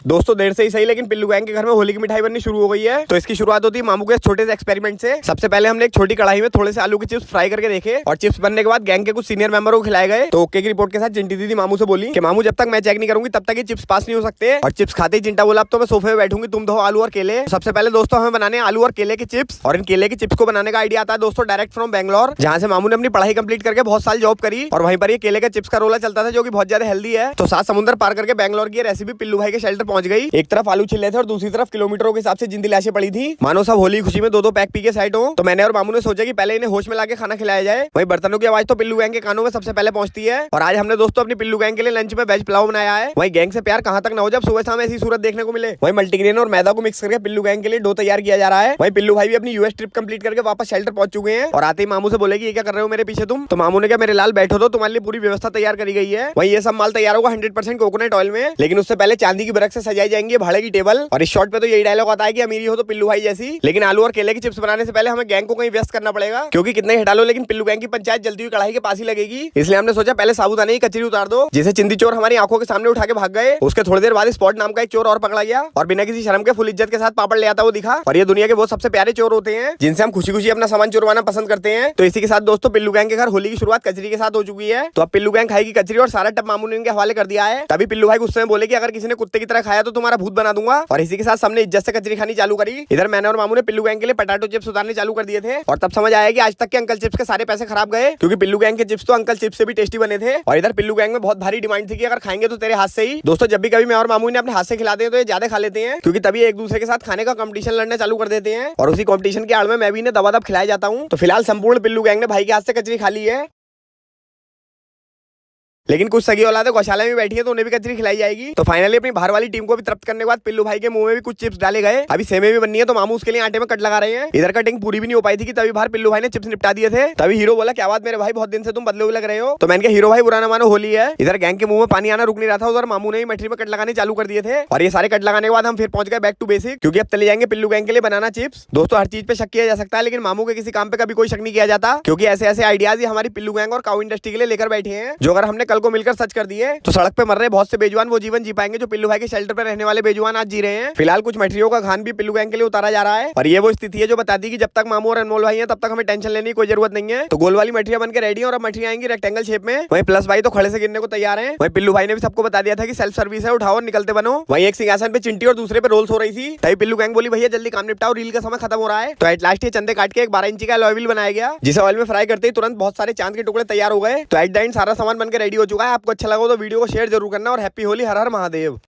दोस्तों देर से ही सही, लेकिन पिल्लू गैंग के घर में होली की मिठाई बननी शुरू हो गई है। तो इसकी शुरुआत होती है मामू के छोटे से एक्सपेरिमेंट से। सबसे पहले हमने एक छोटी कढ़ाई में थोड़े से आलू के चिप्स फ्राई करके देखे और चिप्स बनने के बाद गैंग के कुछ सीनियर मेंबरों को खिलाए गए। तो ओके की रिपोर्ट के साथ चिंटी दीदी मामू से बोली कि मामू जब तक मैं चेक नहीं करूंगी तब तक ये चिप्स पास नहीं हो सकते। और चिप्स खाते ही चिंटा बोला अब तो मैं सोफे में बैठूंगी, तुम दो आलू और केले। सबसे पहले दोस्तों हमें बनाने आलू और केले के चिप्स, और इन केले के चिप्स को बनाने का आइडिया आता है दोस्तों डायरेक्ट फ्रॉम बैंगलोर, जहां से मामू ने अपनी पढ़ाई कंप्लीट करके बहुत साल जॉब करी और वहीं पर ये केले के चिप्स का रोला चलता था जो कि बहुत ज्यादा हेल्दी है। तो 7 समुद्र पार करके बैंगलोर की रेसिपी पिल्लू भाई के शेल्टर पहुंच गई। एक तरफ आलू छिले थे और दूसरी तरफ किलोमीटरों के हिसाब से जिंदी लाशें पड़ी थी, मानो सब होली खुशी में 2-2 पैक पी के साइड हो। तो मैंने और मामू ने सोचा कि पहले इन्हें होश में लाके खाना खिलाया जाए। वही बर्तनों की आवाज तो पिल्लू गैंग के कानों में सबसे पहले पहुंचती है। और आज हमने दोस्तों अपनी पिल्लू गैंग के लिए लंच में वेज पुलाव बनाया है। वही गैंग से प्यार कहां तक न हो जब सुबह शाम ऐसी सूरत देखने को मिले। वही मल्टीग्रेन और मैदा को मिक्स करके पिल्लू गैंग के लिए डो तैयार किया जा रहा है। वही पिल्लू भाई भी अपनी यूएस ट्रिप कंप्लीट करके वापस शेल्टर पहुंच चुके हैं और आते ही मामू से बोले कि ये क्या कर रहे हो मेरे पीछे तुम। तो मामू ने कहा मेरे लाल बैठो तो तुम्हारे लिए पूरी व्यवस्था तैयार करी गई है। वही ये सब माल तैयार होगा 100% कोकोनट ऑयल में, लेकिन उससे पहले चांदी की बरक से सजाई जाएंगी भाड़े की टेबल। और इस शॉट पे तो यही डायलॉग आता है कि अमीरी हो तो पिल्लू भाई जैसी। लेकिन आलू और केले की चिप्स बनाने से पहले हमें गैंग को कहीं व्यस्त करना पड़ेगा, क्योंकि कितने हटा लो लेकिन पिल्लू गैंग की पंचायत जलती हुई कढ़ाई के पास ही लगेगी। इसलिए हमने सोचा पहले साबुदाने की कचरी उतार दो, जिसे चिंदी चोर हमारी आंखों के सामने उठा के भाग गए। उसके थोड़ी देर बाद स्पॉट नाम का एक चोर और पकड़ा गया और बिना किसी शर्म के फुल इज्जत के साथ पापड़ ले आता वो दिखा। और ये दुनिया के वो सबसे प्यारे चोर होते हैं जिनसे हम खुशी खुशी अपना सामान चुरवाना पसंद करते हैं। तो इसी के साथ दोस्तों पिल्लू गैंग के घर होली की शुरुआत कचरी के साथ हो चुकी है। तो अब पिल्लू गैंग खाएगी कचरी और सारा टब मामू ने इनके हवाले कर दिया है। तभी पिल्लू भाई गुस्से में बोले कि अगर किसी ने कुत्ते की तरह खाया तो तुम्हारा भूत बना दूंगा। और इसी के साथ सबने इज्जत से कचरी खानी चालू करी। इधर मैंने और मामू ने पिल्लू गैंग के लिए पटाटो चिप्स उतारने चालू कर दिए थे और तब समझ आया कि आज तक के अंकल चिप्स के सारे पैसे खराब गए, क्योंकि पिल्लू गैंग के चिप्स तो अंकल चिप्स से भी टेस्टी बने थे। और इधर पिल्लू गैंग में बहुत भारी डिमांड थी कि अगर खाएंगे तो तेरे हाथ से ही। दोस्तों जब भी कभी मैं और मामू ने अपने हाथ से खिलाते हैं तो ये ज्यादा खा लेते हैं, क्योंकि तभी एक दूसरे के साथ खाने का कंपटीशन लड़ना चालू कर देते हैं। और उसी कंपटीशन के आड़ में मैं भी इन्हें दबादब खिलाया जाता हूँ। तो फिलहाल संपूर्ण पिल्लू गैंग ने भाई के हाथ से कचरी खा ली है, लेकिन कुछ सगी औलादे गौशाला में बैठी है तो उन्हें भी कचरी खिलाई जाएगी। तो फाइनली अपनी बाहर वाली टीम को भी तृप्त करने के बाद पिल्लू भाई के मुंह में भी कुछ चिप्स डाले गए। अभी सेमे भी बननी है तो मामू उसके लिए आटे में कट लगा रहे हैं। इधर कटिंग पूरी भी नहीं हो पाई थी कि तभी बाहर पिल्लू भाई ने चिप्स निपटा दिए थे। तभी हीरो बोला क्या बात मेरे भाई, बहुत दिन से तुम बदले हुए लग रहे हो। तो मैंने कहा हीरो भाई बुरा ना मानो, होली है। इधर गैंग के मुंह में पानी आना रुक नहीं रहा था, उधर मामू ने ही मठरी में कट लगाने चालू कर दिए थे। और ये सारे कट लगाने के बाद हम फिर पहुंच गए बैक टू बेसिक, क्योंकि अब चले जाएंगे पिल्लू गैंग के लिए बनाना चिप्स। दोस्तों हर चीज पे शक किया जा सकता है, लेकिन मामू के किसी काम पे कभी कोई शक नहीं किया जाता, क्योंकि ऐसे ऐसे आइडियाज ही हमारी पिल्लू गैंग और काउ इंडस्ट्री के लिए लेकर बैठे हैं, जो अगर हमने कल को मिलकर सच कर दिए तो सड़क पे मर रहे बहुत से बेजुबान वो जीवन जी पाएंगे जो पिल्लू भाई के शेल्टर पर रहने वाले बेजुबान आज जी रहे हैं। फिलहाल कुछ मटेरियल का खान भी पिल्लू गैंग के लिए उतारा जा रहा है। और ये वो स्थिति है जो बताती है कि जब तक मामू और अनमोल भाई हैं तब तक हमें टेंशन लेने की कोई जरूरत नहीं है। तो गोल वाली मटेरियल बनकर रेडी है और अब मटेरियल आएंगी रेक्टेंगल शेप में। वहीं प्लस भाई तो खड़े से गिरने को तैयार है। वहीं पिल्लू भाई ने भी सबको बता दिया था कि सेल्फ सर्विस है, उठाओ और निकलते बनो। वहीं एक सिंहासन पे चिंटी और दूसरे पे रोल्स हो रही थी। तभी पिल्लू गैंग बोली भैया जल्दी काम निपटाओ, रील का समय खत्म हो रहा है। तो एट लास्ट ये चंदे काट के एक 12 इंची का अलॉय व्हील बनाया गया, जिसे ऑयल में फ्राई करते ही तुरंत बहुत सारे चांद के टुकड़े तैयार हो गए। तो एट द एंड सारा सामान बनकर रेडी हो चुका है। आपको अच्छा लगा तो वीडियो को शेयर जरूर करना और हैप्पी होली, हर हर महादेव।